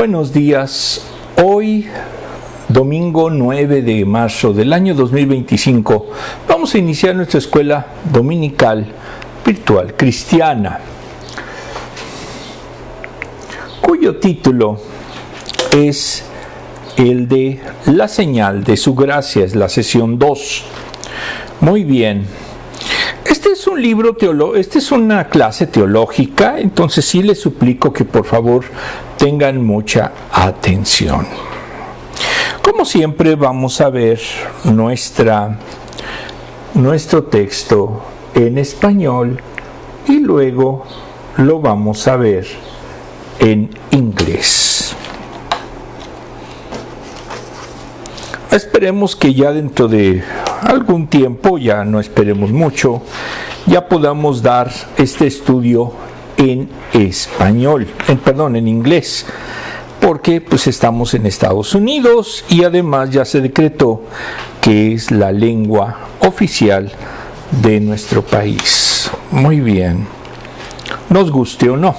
Buenos días. Hoy, domingo 9 de marzo del año 2025, vamos a iniciar nuestra escuela dominical virtual cristiana, cuyo título es el de La señal de su gracia, es la sesión 2. Muy bien. Este es un libro esta es una clase teológica, entonces sí les suplico que por favor tengan mucha atención. Como siempre vamos a ver nuestro texto en español y luego lo vamos a ver en inglés. Esperemos que ya dentro de algún tiempo, ya no esperemos mucho, ya podamos dar este estudio en en inglés, porque pues estamos en Estados Unidos y además ya se decretó que es la lengua oficial de nuestro país. Muy bien, nos guste o no.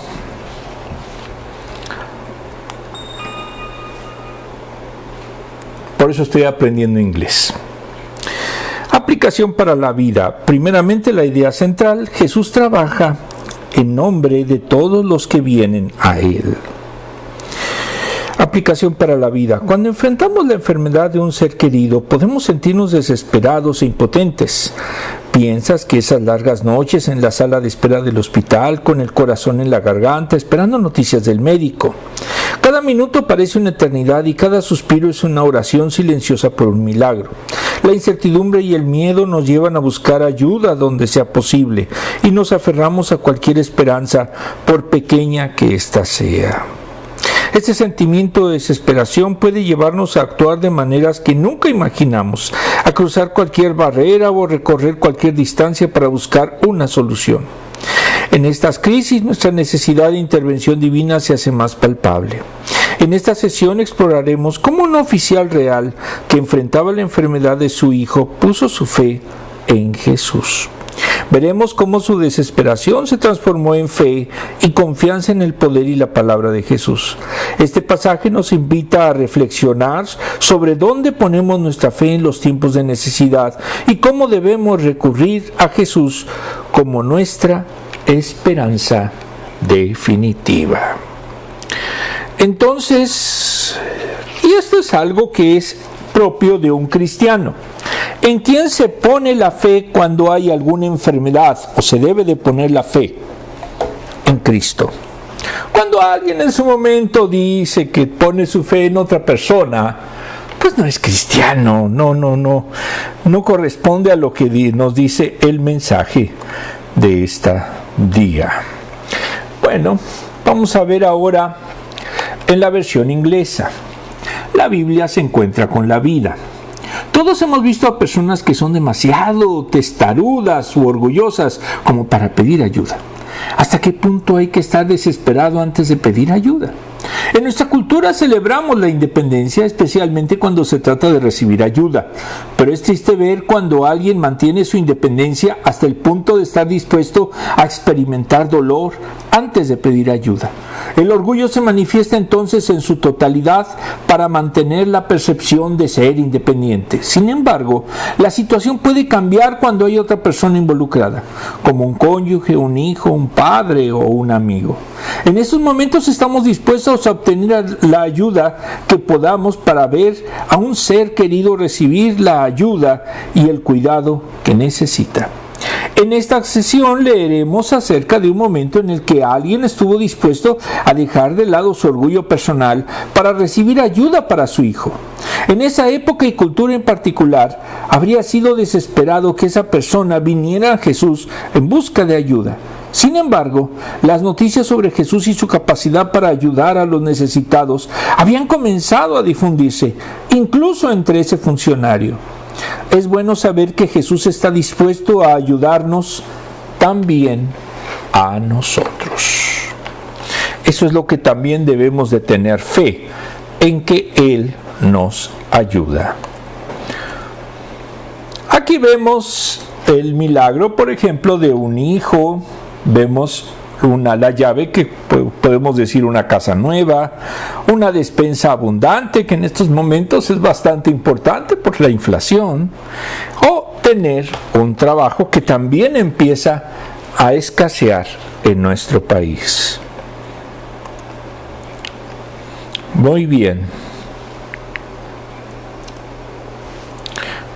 Por eso estoy aprendiendo inglés. Aplicación para la vida. Primeramente, la idea central: Jesús trabaja en nombre de todos los que vienen a Él. Aplicación para la vida. Cuando enfrentamos la enfermedad de un ser querido, podemos sentirnos desesperados e impotentes. ¿Piensas que esas largas noches en la sala de espera del hospital, con el corazón en la garganta, esperando noticias del médico? Cada minuto parece una eternidad y cada suspiro es una oración silenciosa por un milagro. La incertidumbre y el miedo nos llevan a buscar ayuda donde sea posible y nos aferramos a cualquier esperanza, por pequeña que ésta sea. Este sentimiento de desesperación puede llevarnos a actuar de maneras que nunca imaginamos, a cruzar cualquier barrera o recorrer cualquier distancia para buscar una solución. En estas crisis, nuestra necesidad de intervención divina se hace más palpable. En esta sesión exploraremos cómo un oficial real que enfrentaba la enfermedad de su hijo puso su fe en Jesús. Veremos cómo su desesperación se transformó en fe y confianza en el poder y la palabra de Jesús. Este pasaje nos invita a reflexionar sobre dónde ponemos nuestra fe en los tiempos de necesidad y cómo debemos recurrir a Jesús como nuestra esperanza definitiva. Entonces, y esto es algo que es propio de un cristiano. ¿En quién se pone la fe cuando hay alguna enfermedad? ¿O se debe de poner la fe? En Cristo. Cuando alguien en su momento dice que pone su fe en otra persona, pues no es cristiano, no corresponde a lo que nos dice el mensaje de este día. Bueno, vamos a ver ahora en la versión inglesa. La Biblia se encuentra con la vida. Todos hemos visto a personas que son demasiado testarudas u orgullosas como para pedir ayuda. ¿Hasta qué punto hay que estar desesperado antes de pedir ayuda? En nuestra cultura celebramos la independencia, especialmente cuando se trata de recibir ayuda. Pero es triste ver cuando alguien mantiene su independencia hasta el punto de estar dispuesto a experimentar dolor antes de pedir ayuda. El orgullo se manifiesta entonces en su totalidad para mantener la percepción de ser independiente. Sin embargo, la situación puede cambiar cuando hay otra persona involucrada, como un cónyuge, un hijo, un padre o un amigo. En esos momentos estamos dispuestos a obtener la ayuda que podamos para ver a un ser querido recibir la ayuda y el cuidado que necesita. En esta sesión leeremos acerca de un momento en el que alguien estuvo dispuesto a dejar de lado su orgullo personal para recibir ayuda para su hijo. En esa época y cultura en particular, habría sido desesperado que esa persona viniera a Jesús en busca de ayuda. Sin embargo, las noticias sobre Jesús y su capacidad para ayudar a los necesitados habían comenzado a difundirse, incluso entre ese funcionario. Es bueno saber que Jesús está dispuesto a ayudarnos también a nosotros. Eso es lo que también debemos de tener fe, en que Él nos ayuda. Aquí vemos el milagro, por ejemplo, de un hijo. Vemos la llave que podemos decir una casa nueva, una despensa abundante, que en estos momentos es bastante importante por la inflación, o tener un trabajo que también empieza a escasear en nuestro país. Muy bien.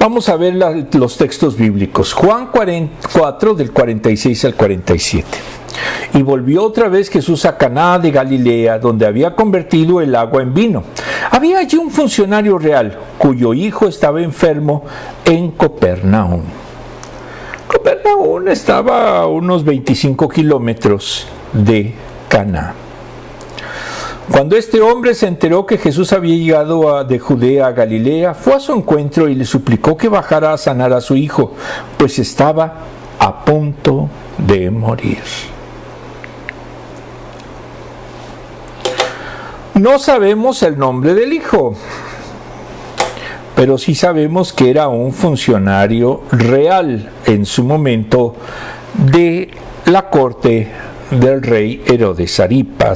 Vamos a ver los textos bíblicos. Juan 4, del 46 al 47. Y volvió otra vez Jesús a Caná de Galilea, donde había convertido el agua en vino. Había allí un funcionario real, cuyo hijo estaba enfermo en Capernaum. Capernaum estaba a unos 25 kilómetros de Caná. Cuando este hombre se enteró que Jesús había llegado de Judea a Galilea, fue a su encuentro y le suplicó que bajara a sanar a su hijo, pues estaba a punto de morir. No sabemos el nombre del hijo, pero sí sabemos que era un funcionario real en su momento de la corte del rey Herodes Agripa.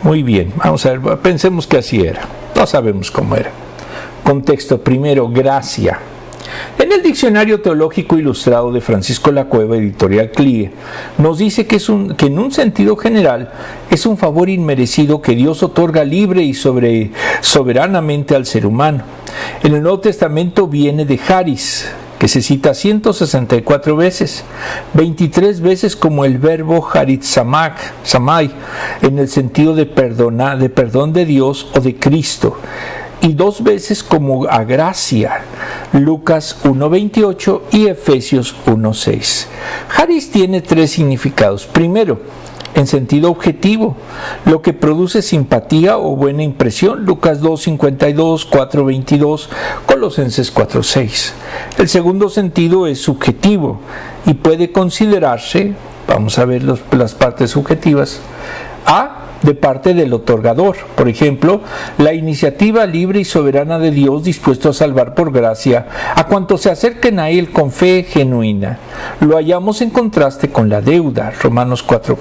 Muy bien, vamos a ver, pensemos que así era, no sabemos cómo era. Contexto primero, gracia. En el Diccionario Teológico Ilustrado de Francisco Lacueva, editorial CLIE, nos dice que en un sentido general es un favor inmerecido que Dios otorga libre y soberanamente al ser humano. En el Nuevo Testamento viene de charis, que se cita 164 veces, 23 veces como el verbo charizomai, en el sentido de perdón de Dios o de Cristo, y 2 veces como agracia, Lucas 1:28 y Efesios 1:6. Charis tiene 3 significados. Primero, en sentido objetivo, lo que produce simpatía o buena impresión, Lucas 2:52, 4:22, Colosenses 4:6. El segundo sentido es subjetivo y puede considerarse, vamos a ver las partes subjetivas, de parte del otorgador. Por ejemplo, la iniciativa libre y soberana de Dios dispuesto a salvar por gracia a cuantos se acerquen a Él con fe genuina. Lo hallamos en contraste con la deuda, Romanos 4,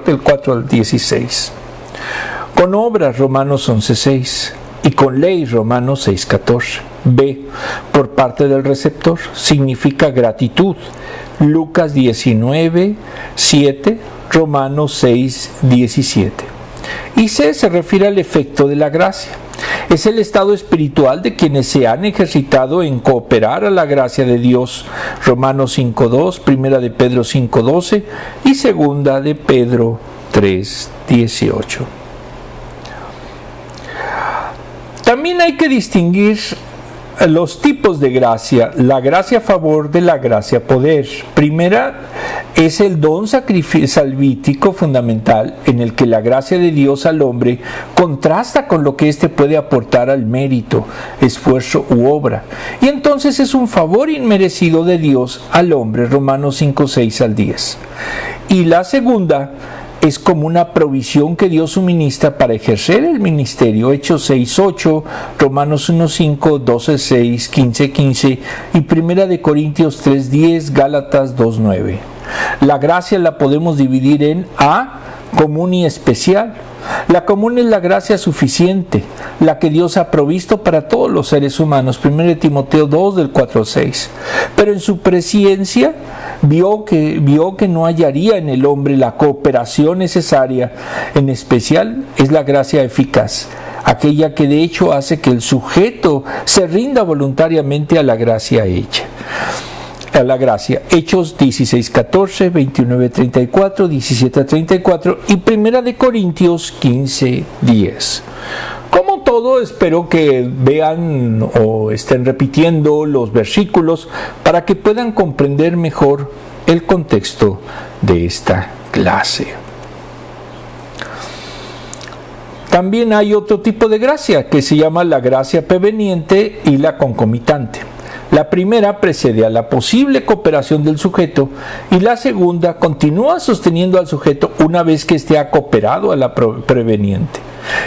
del 4 al 16. Con obras, Romanos 11:6. Y con ley, Romanos 6:14. B, por parte del receptor, significa gratitud, Lucas 19:7, Romanos 6:17. Y C se refiere al efecto de la gracia. Es el estado espiritual de quienes se han ejercitado en cooperar a la gracia de Dios, Romanos 5:2, Primera de Pedro 5:12 y Segunda de Pedro 3:18. También hay que distinguir los tipos de gracia, la gracia a favor de la gracia poder. Primera es el don salvífico fundamental, en el que la gracia de Dios al hombre contrasta con lo que éste puede aportar al mérito, esfuerzo u obra, y entonces es un favor inmerecido de Dios al hombre, Romanos 5:6 al 10. Y la segunda es como una provisión que Dios suministra para ejercer el ministerio, Hechos 6:8, Romanos 1:5, 12:6, 15:15 y Primera de Corintios 3:10, Gálatas 2:9. La gracia la podemos dividir en A, común y especial. La común es la gracia suficiente, la que Dios ha provisto para todos los seres humanos, 1 Timoteo 2 del 4 al 6. Pero en su presciencia vio que no hallaría en el hombre la cooperación necesaria. En especial es la gracia eficaz, aquella que de hecho hace que el sujeto se rinda voluntariamente a la gracia hecha. A la gracia, Hechos 16:14, 29:34, 17:34 y Primera de Corintios 15:10. Como todo, espero que vean o estén repitiendo los versículos para que puedan comprender mejor el contexto de esta clase. También hay otro tipo de gracia que se llama la gracia preveniente y la concomitante. La primera precede a la posible cooperación del sujeto y la segunda continúa sosteniendo al sujeto una vez que éste ha cooperado a la preveniente.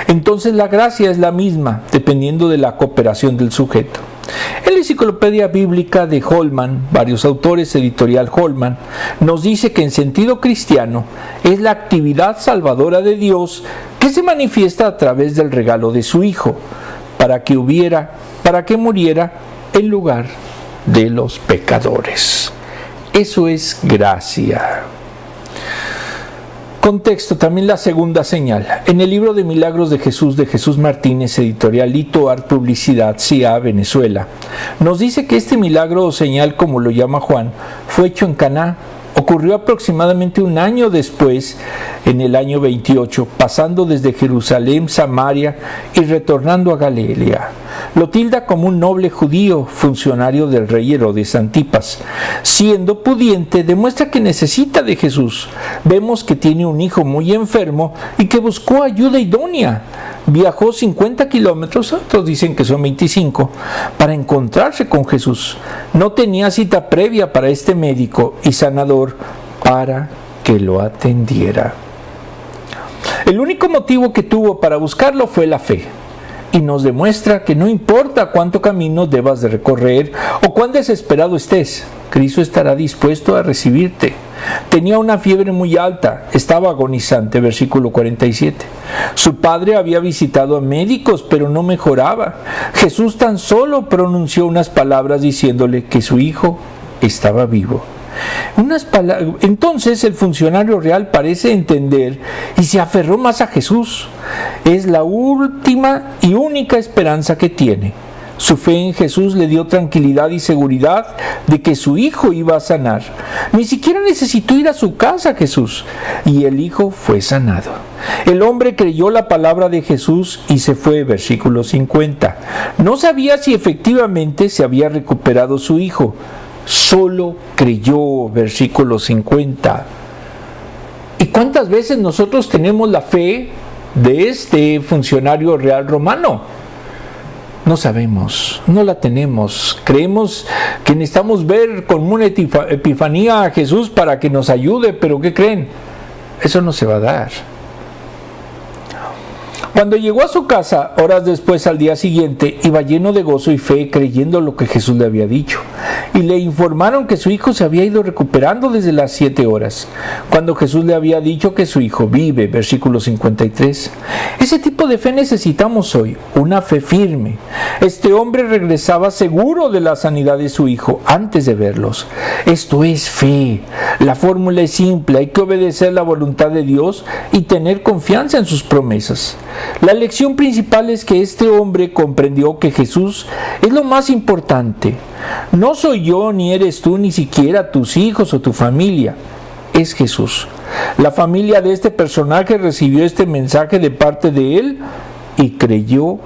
Entonces la gracia es la misma dependiendo de la cooperación del sujeto. En la Enciclopedia Bíblica de Holman, varios autores, editorial Holman, nos dice que en sentido cristiano es la actividad salvadora de Dios que se manifiesta a través del regalo de su Hijo, para que muriera en lugar de los pecadores. Eso es gracia. Contexto, también la segunda señal. En el libro de Milagros de Jesús Martínez, editorial Lito Art Publicidad, CIA, Venezuela, nos dice que este milagro o señal, como lo llama Juan, fue hecho en Caná. Ocurrió aproximadamente un año después, en el año 28, pasando desde Jerusalén, Samaria y retornando a Galilea. Lo tilda como un noble judío, funcionario del rey Herodes Antipas. Siendo pudiente, demuestra que necesita de Jesús. Vemos que tiene un hijo muy enfermo y que buscó ayuda idónea. Viajó 50 kilómetros, otros dicen que son 25, para encontrarse con Jesús. No tenía cita previa para este médico y sanador para que lo atendiera. El único motivo que tuvo para buscarlo fue la fe. Y nos demuestra que no importa cuánto camino debas de recorrer o cuán desesperado estés, Cristo estará dispuesto a recibirte. Tenía una fiebre muy alta, estaba agonizante, versículo 47. Su padre había visitado a médicos, pero no mejoraba. Jesús tan solo pronunció unas palabras diciéndole que su hijo estaba vivo. Entonces el funcionario real parece entender y se aferró más a Jesús. Es la última y única esperanza que tiene. Su fe en Jesús le dio tranquilidad y seguridad de que su hijo iba a sanar. Ni siquiera necesitó ir a su casa Jesús, y el hijo fue sanado. El hombre creyó la palabra de Jesús y se fue, versículo 50. No sabía si efectivamente se había recuperado su hijo. Solo creyó, versículo 50. ¿Y cuántas veces nosotros tenemos la fe de este funcionario real romano? No sabemos, no la tenemos. Creemos que necesitamos ver con una epifanía a Jesús para que nos ayude, pero ¿qué creen? Eso no se va a dar. Cuando llegó a su casa, horas después, al día siguiente, iba lleno de gozo y fe, creyendo lo que Jesús le había dicho. Y le informaron que su hijo se había ido recuperando desde las 7 horas, cuando Jesús le había dicho que su hijo vive, versículo 53. Ese tipo de fe necesitamos hoy, una fe firme. Este hombre regresaba seguro de la sanidad de su hijo antes de verlos. Esto es fe. La fórmula es simple, hay que obedecer la voluntad de Dios y tener confianza en sus promesas. La lección principal es que este hombre comprendió que Jesús es lo más importante. No soy yo, ni eres tú, ni siquiera tus hijos o tu familia. Es Jesús. La familia de este personaje recibió este mensaje de parte de él y creyó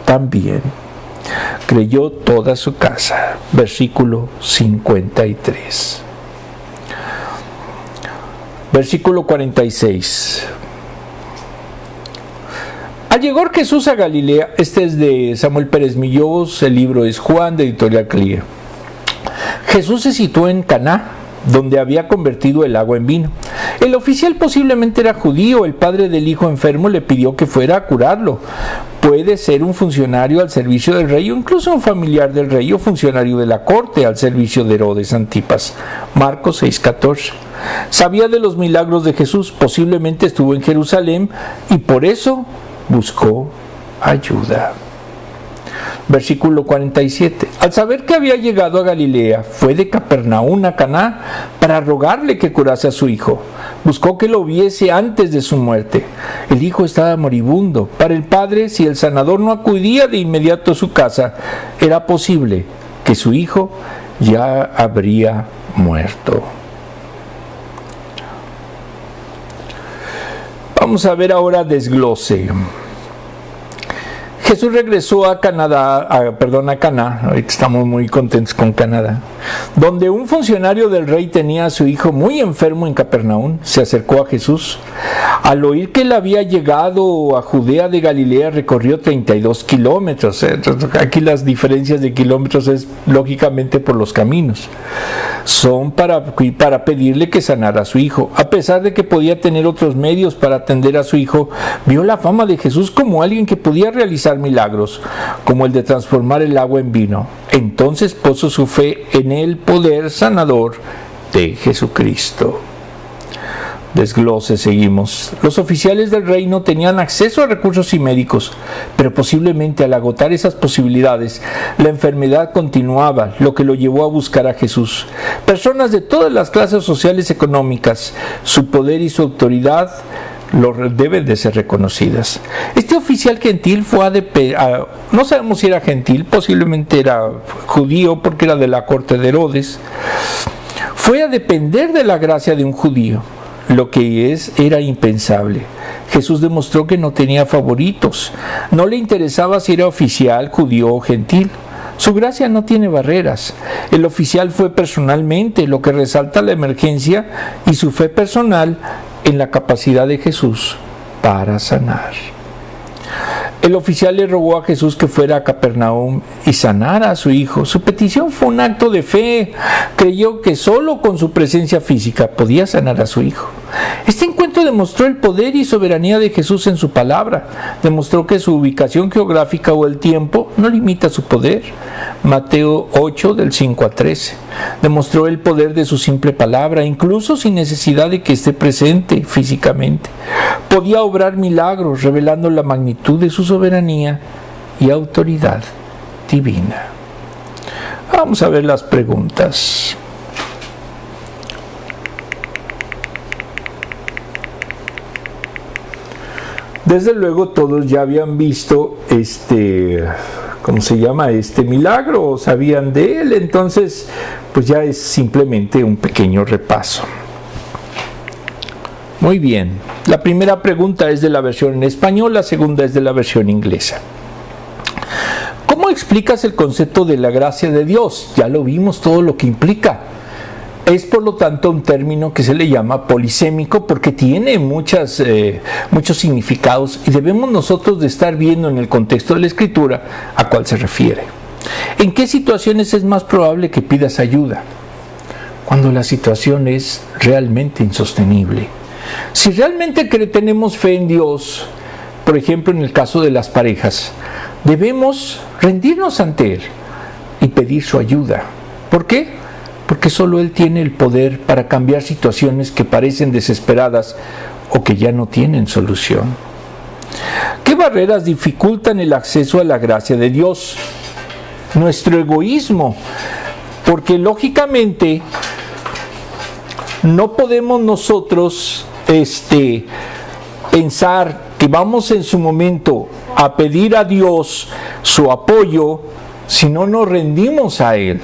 también. Creyó toda su casa. Versículo 53. Versículo 46. Al llegar Jesús a Galilea, este es de Samuel Pérez Millós, el libro es Juan, de editorial Clear. Jesús se situó en Caná, donde había convertido el agua en vino. El oficial posiblemente era judío, el padre del hijo enfermo le pidió que fuera a curarlo. Puede ser un funcionario al servicio del rey o incluso un familiar del rey o funcionario de la corte al servicio de Herodes Antipas. Marcos 6:14. Sabía de los milagros de Jesús, posiblemente estuvo en Jerusalén y por eso buscó ayuda. Versículo 47. Al saber que había llegado a Galilea, fue de Capernaum a Caná para rogarle que curase a su hijo. Buscó que lo viese antes de su muerte. El hijo estaba moribundo. Para el padre, si el sanador no acudía de inmediato a su casa, era posible que su hijo ya habría muerto. Vamos a ver ahora desglose. Jesús regresó a Caná, estamos muy contentos con Canadá, donde un funcionario del rey tenía a su hijo muy enfermo en Capernaum. Se acercó a Jesús. Al oír que él había llegado a Judea de Galilea, recorrió 32 kilómetros. Aquí las diferencias de kilómetros es lógicamente por los caminos. Son para pedirle que sanara a su hijo. A pesar de que podía tener otros medios para atender a su hijo, vio la fama de Jesús como alguien que podía realizar milagros, como el de transformar el agua en vino. Entonces puso su fe en el poder sanador de Jesucristo. Desglose, seguimos. Los oficiales del reino tenían acceso a recursos y médicos, pero posiblemente al agotar esas posibilidades, la enfermedad continuaba, lo que lo llevó a buscar a Jesús. Personas de todas las clases sociales y económicas, su poder y su autoridad deben de ser reconocidas. Este oficial gentil fue no sabemos si era gentil, posiblemente era judío porque era de la corte de Herodes, fue a depender de la gracia de un judío. Lo que era impensable. Jesús demostró que no tenía favoritos. No le interesaba si era oficial, judío o gentil. Su gracia no tiene barreras. El oficial fue personalmente, lo que resalta la emergencia y su fe personal en la capacidad de Jesús para sanar. El oficial le rogó a Jesús que fuera a Capernaum y sanara a su hijo. Su petición fue un acto de fe. Creyó que solo con su presencia física podía sanar a su hijo. Este encuentro demostró el poder y soberanía de Jesús en su palabra. Demostró que su ubicación geográfica o el tiempo no limita su poder. Mateo 8, del 5 al 13. Demostró el poder de su simple palabra, incluso sin necesidad de que esté presente físicamente. Podía obrar milagros, revelando la magnitud de su soberanía y autoridad divina. Vamos a ver las preguntas. Desde luego todos ya habían visto ¿cómo se llama? Este milagro, o sabían de él, entonces pues ya es simplemente un pequeño repaso. Muy bien, la primera pregunta es de la versión en español, la segunda es de la versión inglesa. ¿Cómo explicas el concepto de la gracia de Dios? Ya lo vimos todo lo que implica. Es por lo tanto un término que se le llama polisémico porque tiene muchos significados y debemos nosotros de estar viendo en el contexto de la Escritura a cuál se refiere. ¿En qué situaciones es más probable que pidas ayuda? Cuando la situación es realmente insostenible. Si realmente tenemos fe en Dios, por ejemplo en el caso de las parejas, debemos rendirnos ante Él y pedir su ayuda. ¿Por qué? Porque solo Él tiene el poder para cambiar situaciones que parecen desesperadas o que ya no tienen solución. ¿Qué barreras dificultan el acceso a la gracia de Dios? Nuestro egoísmo, porque lógicamente no podemos nosotros pensar que vamos en su momento a pedir a Dios su apoyo si no nos rendimos a Él.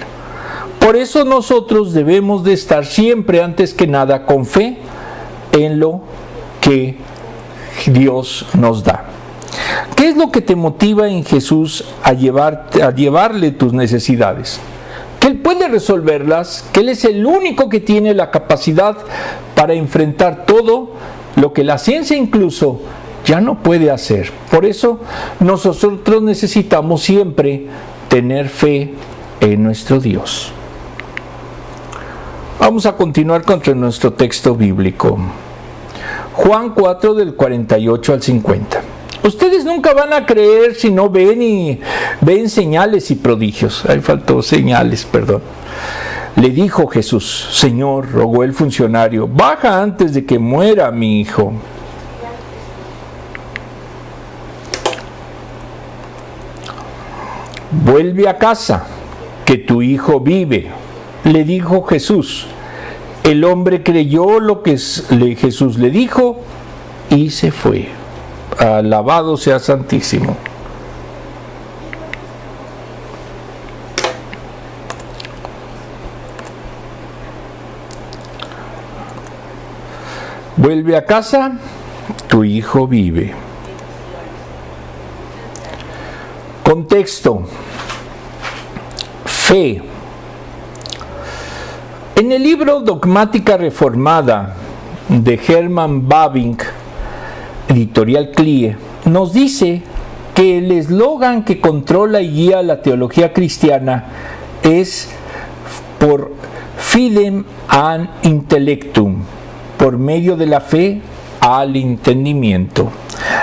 Por eso nosotros debemos de estar siempre, antes que nada, con fe en lo que Dios nos da. ¿Qué es lo que te motiva en Jesús a llevarle tus necesidades? Que Él puede resolverlas, que Él es el único que tiene la capacidad para enfrentar todo lo que la ciencia incluso ya no puede hacer. Por eso nosotros necesitamos siempre tener fe en nuestro Dios. Vamos a continuar con nuestro texto bíblico. Juan 4 del 48 al 50. Ustedes nunca van a creer si no ven señales y prodigios. Ahí faltó señales, perdón. Le dijo Jesús: Señor, rogó el funcionario, baja antes de que muera mi hijo. Vuelve a casa, que tu hijo vive. Le dijo Jesús. El hombre creyó lo que Jesús le dijo y se fue. Alabado sea Santísimo. Vuelve a casa, tu hijo vive. Contexto. Fe. En el libro Dogmática Reformada de Herman Bavinck, editorial CLIE, nos dice que el eslogan que controla y guía la teología cristiana es por fidem ad intellectum, por medio de la fe al entendimiento.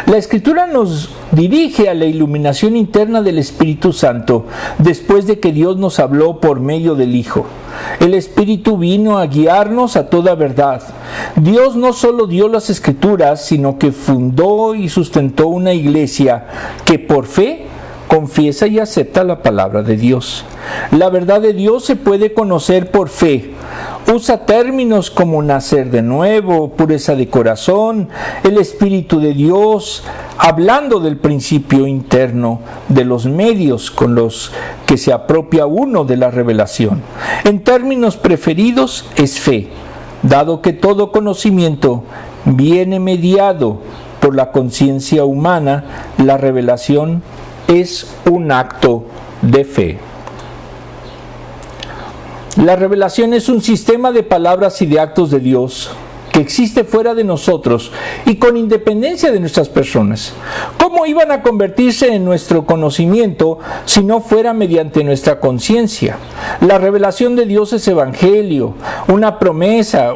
La Escritura nos dirige a la iluminación interna del Espíritu Santo después de que Dios nos habló por medio del Hijo. El Espíritu vino a guiarnos a toda verdad. Dios no solo dio las Escrituras, sino que fundó y sustentó una iglesia que por fe confiesa y acepta la palabra de Dios. La verdad de Dios se puede conocer por fe. Usa términos como nacer de nuevo, pureza de corazón, el Espíritu de Dios, hablando del principio interno, de los medios con los que se apropia uno de la revelación. En términos preferidos es fe, dado que todo conocimiento viene mediado por la conciencia humana, la revelación es un acto de fe. La revelación es un sistema de palabras y de actos de Dios que existe fuera de nosotros y con independencia de nuestras personas. ¿Cómo iban a convertirse en nuestro conocimiento si no fuera mediante nuestra conciencia? La revelación de Dios es evangelio, una promesa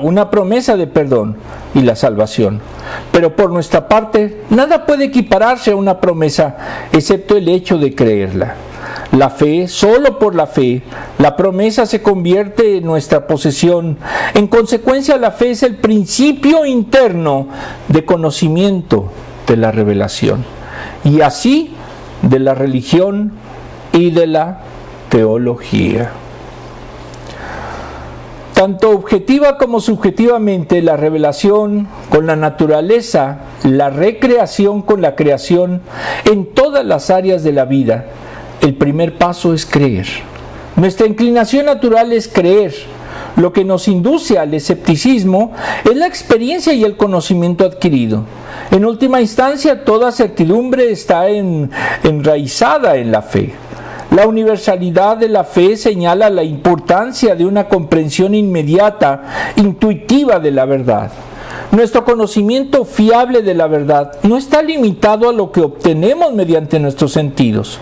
de perdón y la salvación. Pero por nuestra parte, nada puede equipararse a una promesa excepto el hecho de creerla. La fe, solo por la fe, la promesa se convierte en nuestra posesión. En consecuencia, la fe es el principio interno de conocimiento de la revelación, y así de la religión y de la teología. Tanto objetiva como subjetivamente, la revelación con la naturaleza, la recreación con la creación, en todas las áreas de la vida. El primer paso es creer. Nuestra inclinación natural es creer. Lo que nos induce al escepticismo es la experiencia y el conocimiento adquirido. En última instancia, toda certidumbre está enraizada en la fe. La universalidad de la fe señala la importancia de una comprensión inmediata, intuitiva de la verdad. Nuestro conocimiento fiable de la verdad no está limitado a lo que obtenemos mediante nuestros sentidos.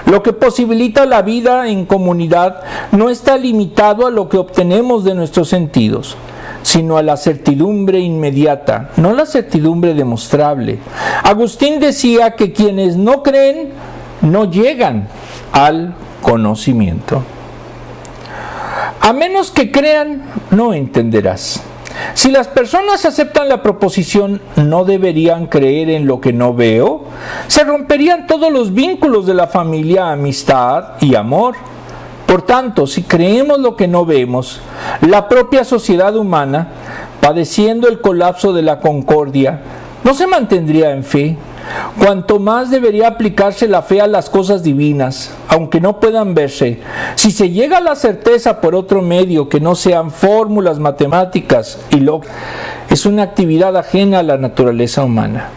Lo que posibilita la vida en comunidad no está limitado a lo que obtenemos de nuestros sentidos, sino a la certidumbre inmediata, no la certidumbre demostrable. Agustín decía que quienes no creen no llegan al conocimiento. A menos que crean, no entenderás. Si las personas aceptan la proposición "no deberían creer en lo que no veo", se romperían todos los vínculos de la familia, amistad y amor. Por tanto, si creemos lo que no vemos, la propia sociedad humana, padeciendo el colapso de la concordia, no se mantendría en fe. Cuanto más debería aplicarse la fe a las cosas divinas, aunque no puedan verse. Si se llega a la certeza por otro medio que no sean fórmulas matemáticas y lógica, es una actividad ajena a la naturaleza humana.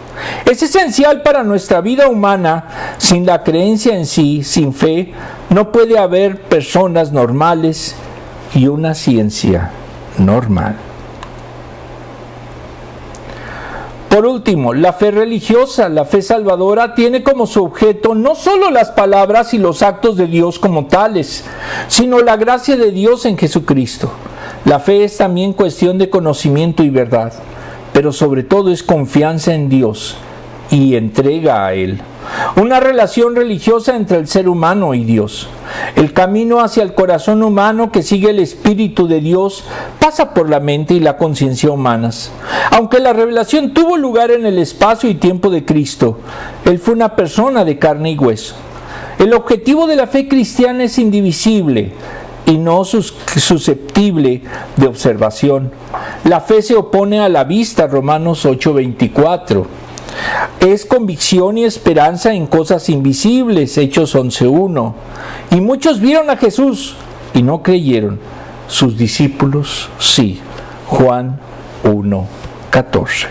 Es esencial para nuestra vida humana. Sin la creencia en sí, sin fe, no puede haber personas normales y una ciencia normal. Por último, la fe religiosa, la fe salvadora, tiene como su objeto no solo las palabras y los actos de Dios como tales, sino la gracia de Dios en Jesucristo. La fe es también cuestión de conocimiento y verdad, pero sobre todo es confianza en Dios y entrega a Él. Una relación religiosa entre el ser humano y Dios. El camino hacia el corazón humano que sigue el Espíritu de Dios pasa por la mente y la conciencia humanas. Aunque la revelación tuvo lugar en el espacio y tiempo de Cristo, Él fue una persona de carne y hueso. El objetivo de la fe cristiana es indivisible y no susceptible de observación. La fe se opone a la vista, Romanos 8:24. Es convicción y esperanza en cosas invisibles, Hechos 11:1. Y muchos vieron a Jesús y no creyeron. Sus discípulos sí. Juan 1:14.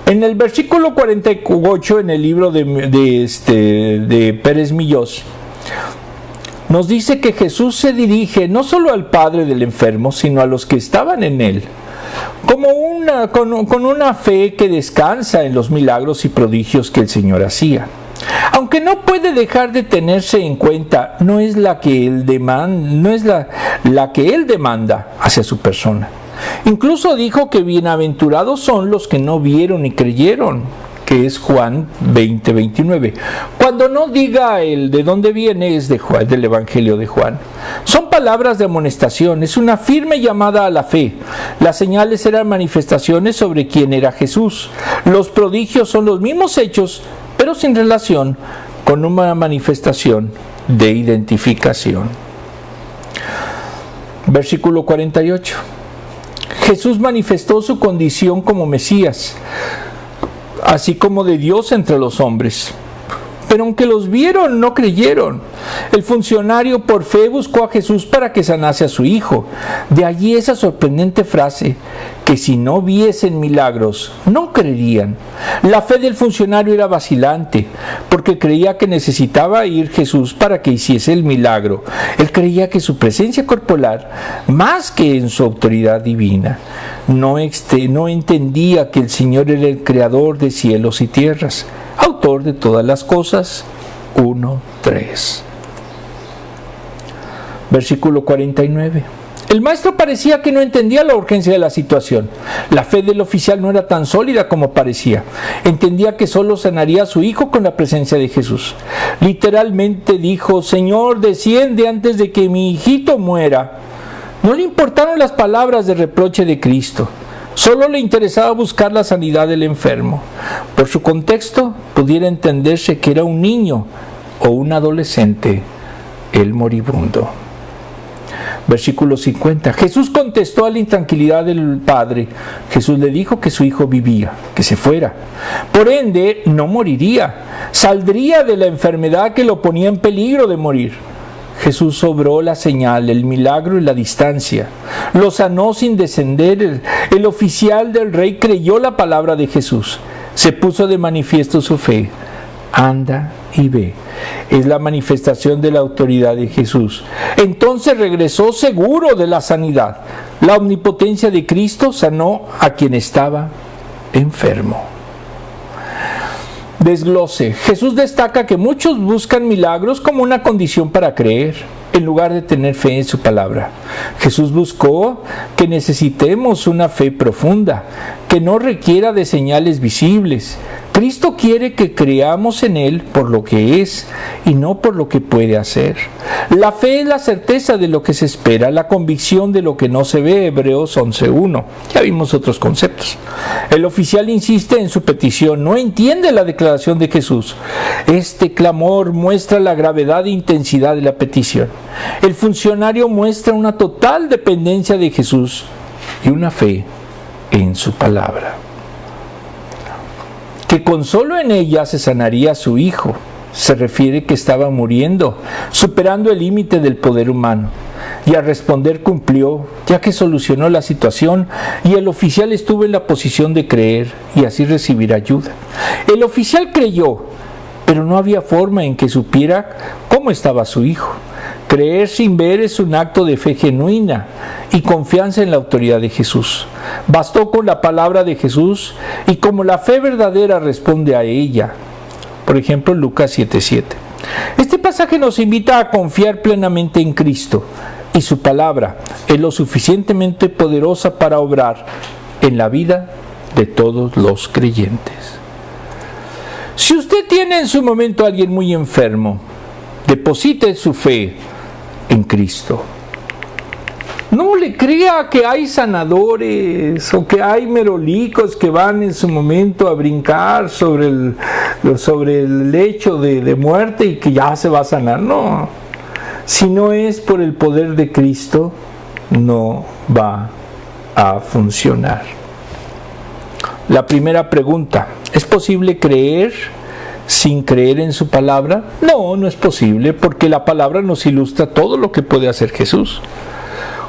En el versículo 48, en el libro de Pérez Millós, nos dice que Jesús se dirige no solo al padre del enfermo, sino a los que estaban en él, con una fe que descansa en los milagros y prodigios que el Señor hacía. Aunque no puede dejar de tenerse en cuenta, no es la que Él demanda hacia su persona. Incluso dijo que bienaventurados son los que no vieron ni creyeron, que es Juan 20:29. Cuando no diga el de dónde viene, es de Juan, del Evangelio de Juan. Son palabras de amonestación, es una firme llamada a la fe. Las señales eran manifestaciones sobre quién era Jesús. Los prodigios son los mismos hechos, pero sin relación con una manifestación de identificación. Versículo 48. Jesús manifestó su condición como Mesías, así como de Dios entre los hombres. Pero aunque los vieron, no creyeron. El funcionario por fe buscó a Jesús para que sanase a su hijo. De allí esa sorprendente frase, que si no viesen milagros, no creerían. La fe del funcionario era vacilante, porque creía que necesitaba ir Jesús para que hiciese el milagro. Él creía que su presencia corporal, más que en su autoridad divina, no entendía que el Señor era el creador de cielos y tierras, autor de todas las cosas. 1:3. Versículo 49. El maestro parecía que no entendía la urgencia de la situación. La fe del oficial no era tan sólida como parecía. Entendía que solo sanaría a su hijo con la presencia de Jesús. Literalmente dijo: Señor, desciende antes de que mi hijito muera. No le importaron las palabras de reproche de Cristo. Solo le interesaba buscar la sanidad del enfermo. Por su contexto, pudiera entenderse que era un niño o un adolescente, el moribundo. Versículo 50. Jesús contestó a la intranquilidad del padre. Jesús le dijo que su hijo vivía, que se fuera. Por ende, no moriría. Saldría de la enfermedad que lo ponía en peligro de morir. Jesús obró la señal, el milagro y la distancia. Lo sanó sin descender. El oficial del rey creyó la palabra de Jesús. Se puso de manifiesto su fe. Anda y ve. Es la manifestación de la autoridad de Jesús. Entonces regresó seguro de la sanidad. La omnipotencia de Cristo sanó a quien estaba enfermo. Desglose. Jesús destaca que muchos buscan milagros como una condición para creer, en lugar de tener fe en su palabra. Jesús buscó que necesitemos una fe profunda, que no requiera de señales visibles. Cristo quiere que creamos en Él por lo que es y no por lo que puede hacer. La fe es la certeza de lo que se espera, la convicción de lo que no se ve, Hebreos 11:1. Ya vimos otros conceptos. El oficial insiste en su petición, no entiende la declaración de Jesús. Este clamor muestra la gravedad e intensidad de la petición. El funcionario muestra una total dependencia de Jesús y una fe en su palabra. Que con solo en ella se sanaría a su hijo. Se refiere que estaba muriendo, superando el límite del poder humano. Y al responder cumplió, ya que solucionó la situación y el oficial estuvo en la posición de creer y así recibir ayuda. El oficial creyó, pero no había forma en que supiera cómo estaba su hijo. Creer sin ver es un acto de fe genuina y confianza en la autoridad de Jesús. Bastó con la palabra de Jesús y como la fe verdadera responde a ella. Por ejemplo, Lucas 7:7. Este pasaje nos invita a confiar plenamente en Cristo y su palabra es lo suficientemente poderosa para obrar en la vida de todos los creyentes. Si usted tiene en su momento a alguien muy enfermo, deposite su fe en Cristo. No le crea que hay sanadores o que hay merolicos que van en su momento a brincar sobre el lecho de muerte y que ya se va a sanar. No. Si no es por el poder de Cristo, no va a funcionar. La primera pregunta: ¿es posible creer sin creer en su palabra? No, no es posible, porque la palabra nos ilustra todo lo que puede hacer Jesús.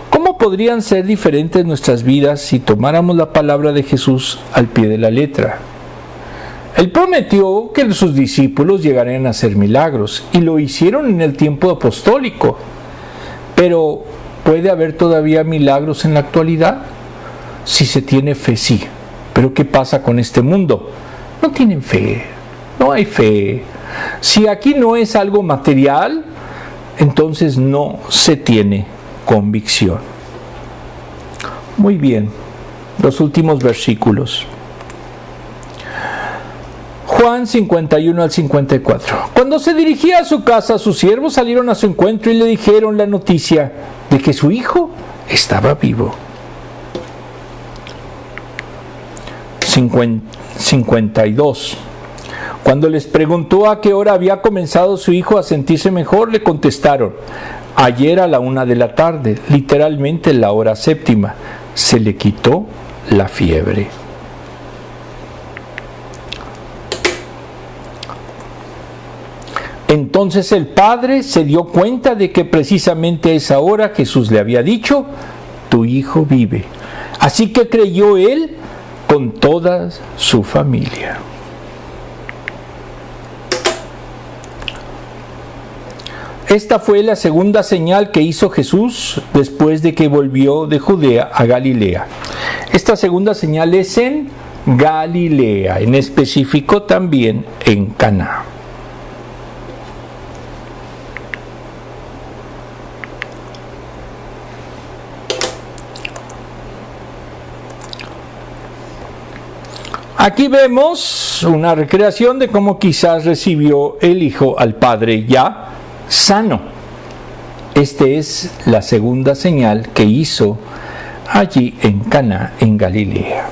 ¿Cómo podrían ser diferentes nuestras vidas si tomáramos la palabra de Jesús al pie de la letra? Él prometió que sus discípulos llegarían a hacer milagros, y lo hicieron en el tiempo apostólico. Pero, ¿puede haber todavía milagros en la actualidad? Si se tiene fe, sí. Pero ¿qué pasa con este mundo? No tienen fe, no hay fe. Si aquí no es algo material, entonces no se tiene convicción. Muy bien, los últimos versículos. Juan 51 al 54. Cuando se dirigía a su casa, sus siervos salieron a su encuentro y le dijeron la noticia de que su hijo estaba vivo. 52. Cuando les preguntó a qué hora había comenzado su hijo a sentirse mejor, le contestaron: ayer a la 1 de la tarde, literalmente la hora séptima, se le quitó la fiebre. Entonces el padre se dio cuenta de que precisamente a esa hora Jesús le había dicho: tu hijo vive. Así que creyó él con toda su familia. Esta fue la segunda señal que hizo Jesús después de que volvió de Judea a Galilea. Esta segunda señal es en Galilea, en específico también en Caná. Aquí vemos una recreación de cómo quizás recibió el hijo al padre ya sano. Esta es la segunda señal que hizo allí en Caná, en Galilea.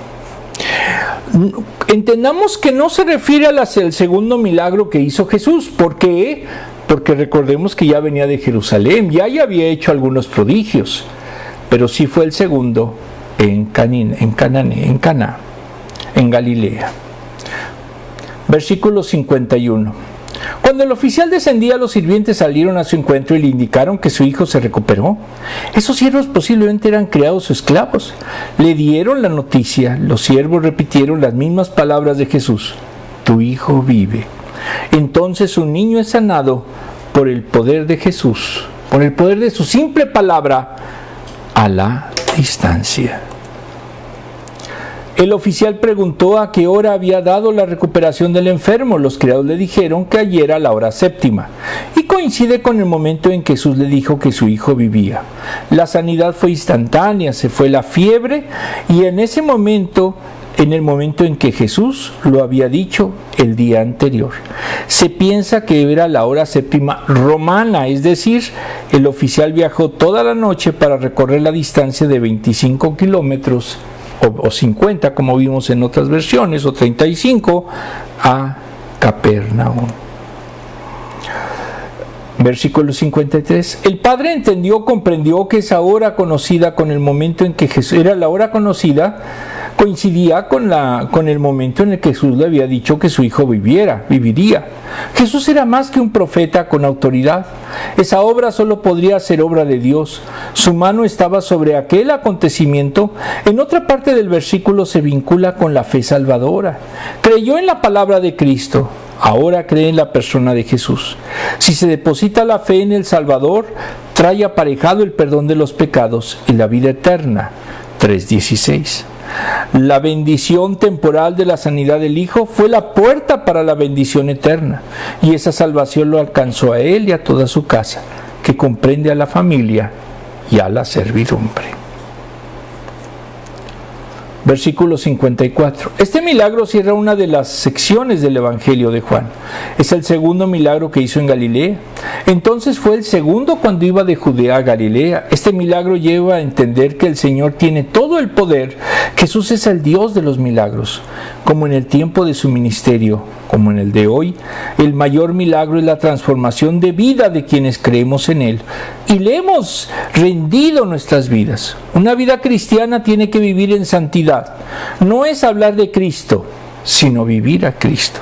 Entendamos que no se refiere al segundo milagro que hizo Jesús. ¿Por qué? Porque recordemos que ya venía de Jerusalén, ya había hecho algunos prodigios, pero sí fue el segundo en Caná, en Galilea. Versículo 51. Cuando el oficial descendía, los sirvientes salieron a su encuentro y le indicaron que su hijo se recuperó. Esos siervos posiblemente eran criados o esclavos. Le dieron la noticia. Los siervos repitieron las mismas palabras de Jesús: tu hijo vive. Entonces un niño es sanado por el poder de Jesús, por el poder de su simple palabra a la distancia. El oficial preguntó a qué hora había dado la recuperación del enfermo. Los criados le dijeron que ayer a la hora séptima, y coincide con el momento en que Jesús le dijo que su hijo vivía. La sanidad fue instantánea, se fue la fiebre, y en el momento en que Jesús lo había dicho el día anterior. Se piensa que era la hora séptima romana, es decir, el oficial viajó toda la noche para recorrer la distancia de 25 kilómetros o 50, como vimos en otras versiones, o 35, a Capernaum. Versículo 53. El padre comprendió que esa hora conocida con el momento en que Jesús era la hora conocida, coincidía con el momento en el que Jesús le había dicho que su hijo viviría. Jesús era más que un profeta con autoridad. Esa obra solo podría ser obra de Dios. Su mano estaba sobre aquel acontecimiento. En otra parte del versículo se vincula con la fe salvadora. Creyó en la palabra de Cristo. Ahora cree en la persona de Jesús. Si se deposita la fe en el Salvador, trae aparejado el perdón de los pecados y la vida eterna. 3:16. La bendición temporal de la sanidad del Hijo fue la puerta para la bendición eterna, y esa salvación lo alcanzó a él y a toda su casa, que comprende a la familia y a la servidumbre. Versículo 54. Este milagro cierra una de las secciones del Evangelio de Juan. Es el segundo milagro que hizo en Galilea. Entonces fue el segundo cuando iba de Judea a Galilea. Este milagro lleva a entender que el Señor tiene todo el poder. Jesús es el Dios de los milagros. Como en el tiempo de su ministerio, como en el de hoy, el mayor milagro es la transformación de vida de quienes creemos en Él y le hemos rendido nuestras vidas. Una vida cristiana tiene que vivir en santidad. No es hablar de Cristo, sino vivir a Cristo.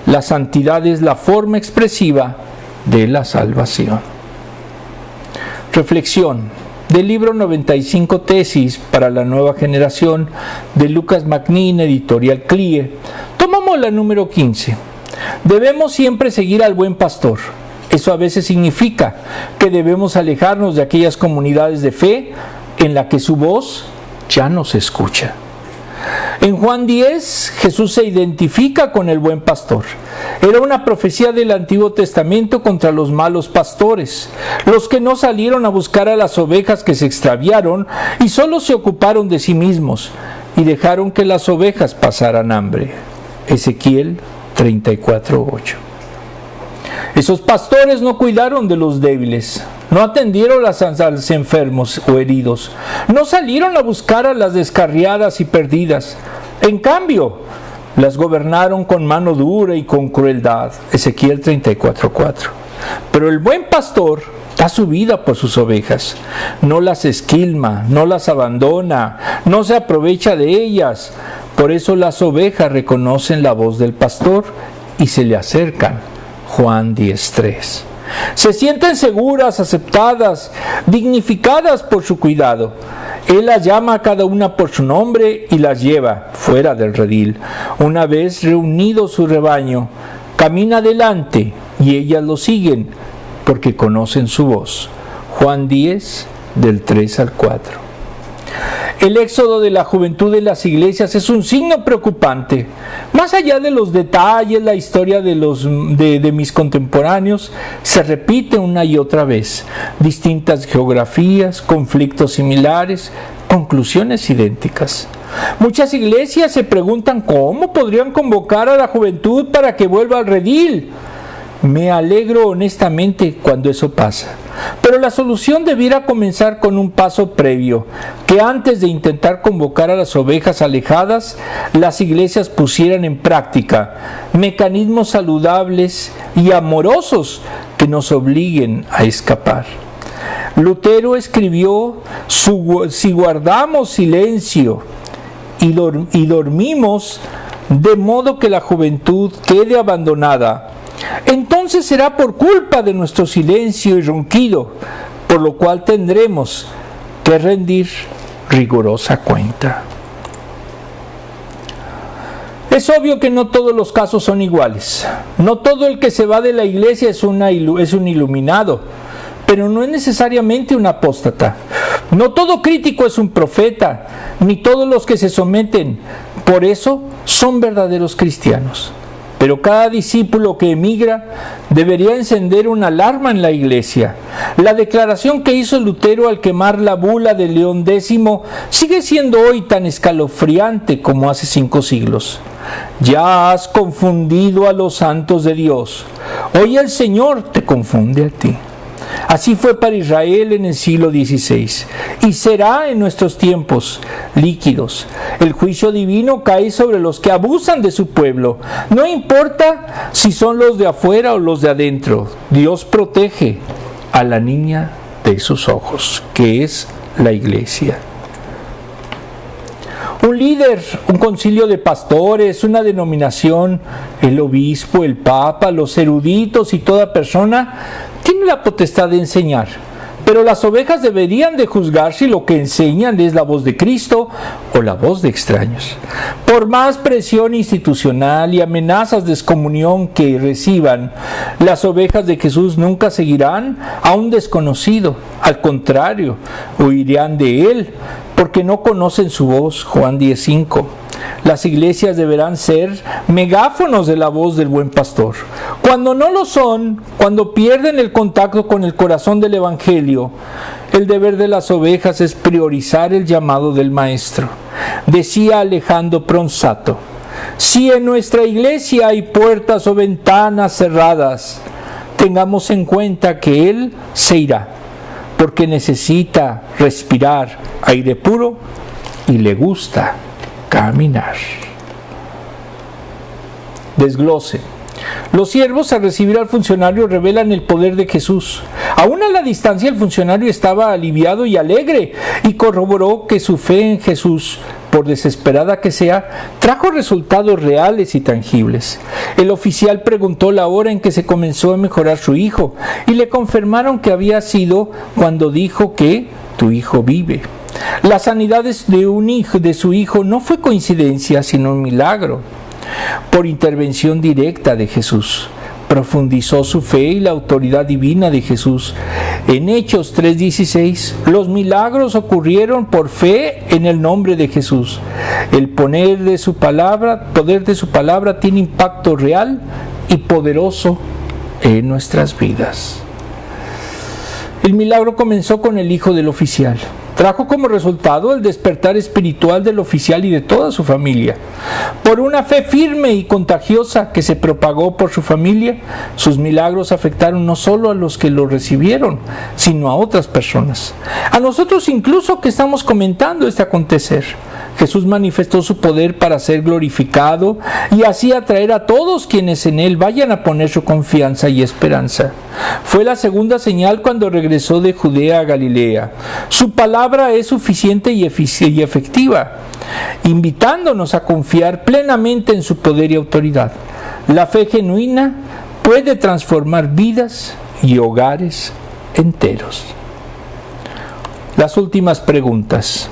La santidad es la forma expresiva de la salvación. Reflexión del libro 95 Tesis para la Nueva Generación de Lucas McNean, editorial CLIE. Tomamos la número 15. Debemos siempre seguir al buen pastor. Eso a veces significa que debemos alejarnos de aquellas comunidades de fe en la que su voz ya no se escucha. En Juan 10, Jesús se identifica con el buen pastor. Era una profecía del Antiguo Testamento contra los malos pastores, los que no salieron a buscar a las ovejas que se extraviaron y solo se ocuparon de sí mismos y dejaron que las ovejas pasaran hambre. Ezequiel 34:8. Esos pastores no cuidaron de los débiles, no atendieron a los enfermos o heridos, no salieron a buscar a las descarriadas y perdidas. En cambio, las gobernaron con mano dura y con crueldad. Ezequiel 34:4. Pero el buen pastor da su vida por sus ovejas. No las esquilma, no las abandona, no se aprovecha de ellas. Por eso las ovejas reconocen la voz del pastor y se le acercan. Juan 10:3. Se sienten seguras, aceptadas, dignificadas por su cuidado. Él las llama a cada una por su nombre y las lleva fuera del redil. Una vez reunido su rebaño, camina adelante y ellas lo siguen porque conocen su voz. Juan 10, del 3 al 4. El éxodo de la juventud de las iglesias es un signo preocupante. Más allá de los detalles, la historia de mis contemporáneos se repite una y otra vez. Distintas geografías, conflictos similares, conclusiones idénticas. Muchas iglesias se preguntan cómo podrían convocar a la juventud para que vuelva al redil. Me alegro honestamente cuando eso pasa. Pero la solución debiera comenzar con un paso previo, que antes de intentar convocar a las ovejas alejadas, las iglesias pusieran en práctica mecanismos saludables y amorosos que nos obliguen a escapar. Lutero escribió: si guardamos silencio y dormimos de modo que la juventud quede abandonada, entonces será por culpa de nuestro silencio y ronquido, por lo cual tendremos que rendir rigurosa cuenta. Es obvio que no todos los casos son iguales. No todo el que se va de la iglesia es un iluminado, pero no es necesariamente un apóstata. No todo crítico es un profeta, ni todos los que se someten, por eso, son verdaderos cristianos. Pero cada discípulo que emigra debería encender una alarma en la iglesia. La declaración que hizo Lutero al quemar la bula de León X sigue siendo hoy tan escalofriante como hace 5 siglos. Ya has confundido a los santos de Dios. Hoy el Señor te confunde a ti. Así fue para Israel en el siglo XVI y será en nuestros tiempos líquidos. El juicio divino cae sobre los que abusan de su pueblo. No importa si son los de afuera o los de adentro. Dios protege a la niña de sus ojos, que es la iglesia. Un líder, un concilio de pastores, una denominación, el obispo, el papa, los eruditos y toda persona tiene la potestad de enseñar, pero las ovejas deberían de juzgar si lo que enseñan es la voz de Cristo o la voz de extraños. Por más presión institucional y amenazas de excomunión que reciban, las ovejas de Jesús nunca seguirán a un desconocido. Al contrario, huirán de él, porque no conocen su voz. Juan 10:5. Las iglesias deberán ser megáfonos de la voz del buen pastor. Cuando no lo son, cuando pierden el contacto con el corazón del evangelio, el deber de las ovejas es priorizar el llamado del maestro. Decía Alejandro Pronsato: si en nuestra iglesia hay puertas o ventanas cerradas, tengamos en cuenta que él se irá, porque necesita respirar aire puro y le gusta caminar. Desglose. Los siervos, al recibir al funcionario, revelan el poder de Jesús. Aún a la distancia, el funcionario estaba aliviado y alegre y corroboró que su fe en Jesús, por desesperada que sea, trajo resultados reales y tangibles. El oficial preguntó la hora en que se comenzó a mejorar su hijo y le confirmaron que había sido cuando dijo que tu hijo vive. La sanidad de su hijo no fue coincidencia, sino un milagro, por intervención directa de Jesús. profundizó su fe y la autoridad divina de Jesús. En Hechos 3:16, los milagros ocurrieron por fe en el nombre de Jesús. El poder de su palabra tiene impacto real y poderoso en nuestras vidas. El milagro comenzó con el hijo del oficial. Trajo como resultado el despertar espiritual del oficial y de toda su familia. Por una fe firme y contagiosa que se propagó por su familia, sus milagros afectaron no solo a los que lo recibieron, sino a otras personas. A nosotros incluso que estamos comentando este acontecer. Jesús manifestó su poder para ser glorificado y así atraer a todos quienes en Él vayan a poner su confianza y esperanza. Fue la segunda señal cuando regresó de Judea a Galilea. Su palabra es suficiente y efectiva, invitándonos a confiar plenamente en su poder y autoridad. La fe genuina puede transformar vidas y hogares enteros. Las últimas preguntas.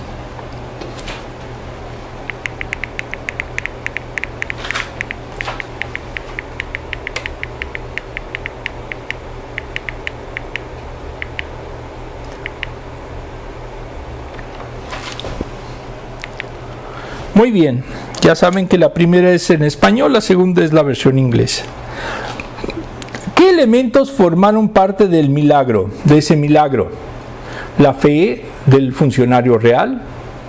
Muy bien, ya saben que la primera es en español, la segunda es la versión inglesa. ¿Qué elementos formaron parte del milagro, de ese milagro? La fe del funcionario real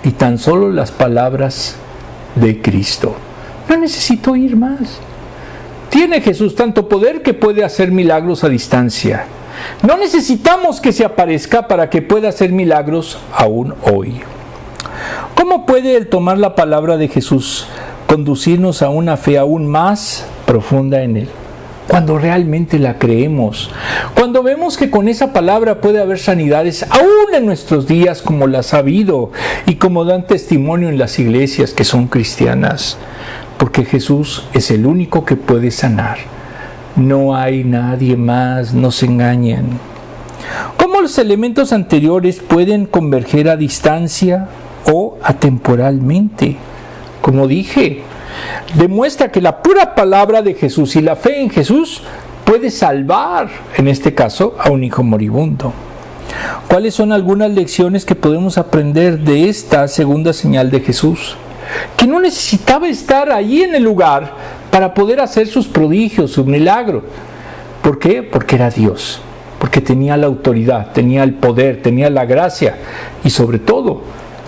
y tan solo las palabras de Cristo. No necesito ir más. Tiene Jesús tanto poder que puede hacer milagros a distancia. No necesitamos que se aparezca para que pueda hacer milagros aún hoy. ¿Cómo puede el tomar la palabra de Jesús conducirnos a una fe aún más profunda en Él? Cuando realmente la creemos, cuando vemos que con esa palabra puede haber sanidades aún en nuestros días como las ha habido y como dan testimonio en las iglesias que son cristianas, porque Jesús es el único que puede sanar. No hay nadie más, no se engañen. ¿Cómo los elementos anteriores pueden converger a distancia o atemporalmente? Como dije, demuestra que la pura palabra de Jesús y la fe en Jesús puede salvar, en este caso, a un hijo moribundo. ¿Cuáles son algunas lecciones que podemos aprender de esta segunda señal de Jesús? Que no necesitaba estar allí en el lugar para poder hacer sus prodigios, sus milagros. ¿Por qué? Porque era Dios, porque tenía la autoridad, tenía el poder, tenía la gracia y sobre todo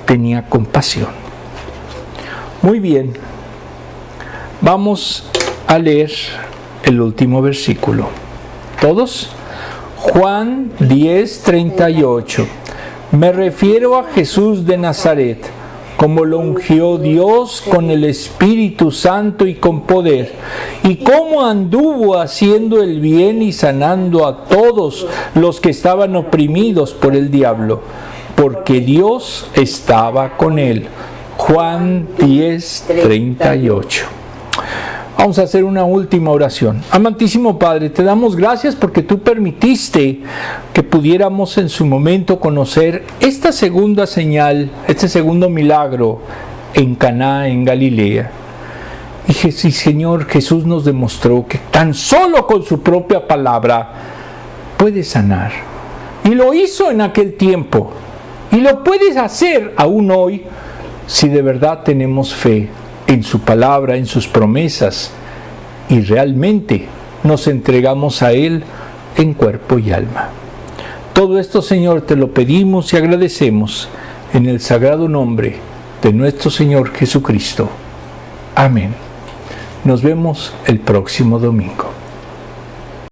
tenía compasión. Muy bien, vamos a leer el último versículo. ¿Todos? Juan 10:38. Me refiero a Jesús de Nazaret, como lo ungió Dios con el Espíritu Santo y con poder, y cómo anduvo haciendo el bien y sanando a todos los que estaban oprimidos por el diablo, porque Dios estaba con él. Juan 10:38. Vamos a hacer una última oración. Amantísimo Padre, te damos gracias porque tú permitiste que pudiéramos en su momento conocer esta segunda señal, este segundo milagro en Caná, en Galilea. Y Señor, Jesús nos demostró que tan solo con su propia palabra puede sanar. Y lo hizo en aquel tiempo. Y lo puedes hacer aún hoy si de verdad tenemos fe en su palabra, en sus promesas, y realmente nos entregamos a Él en cuerpo y alma. Todo esto, Señor, te lo pedimos y agradecemos en el sagrado nombre de nuestro Señor Jesucristo. Amén. Nos vemos el próximo domingo.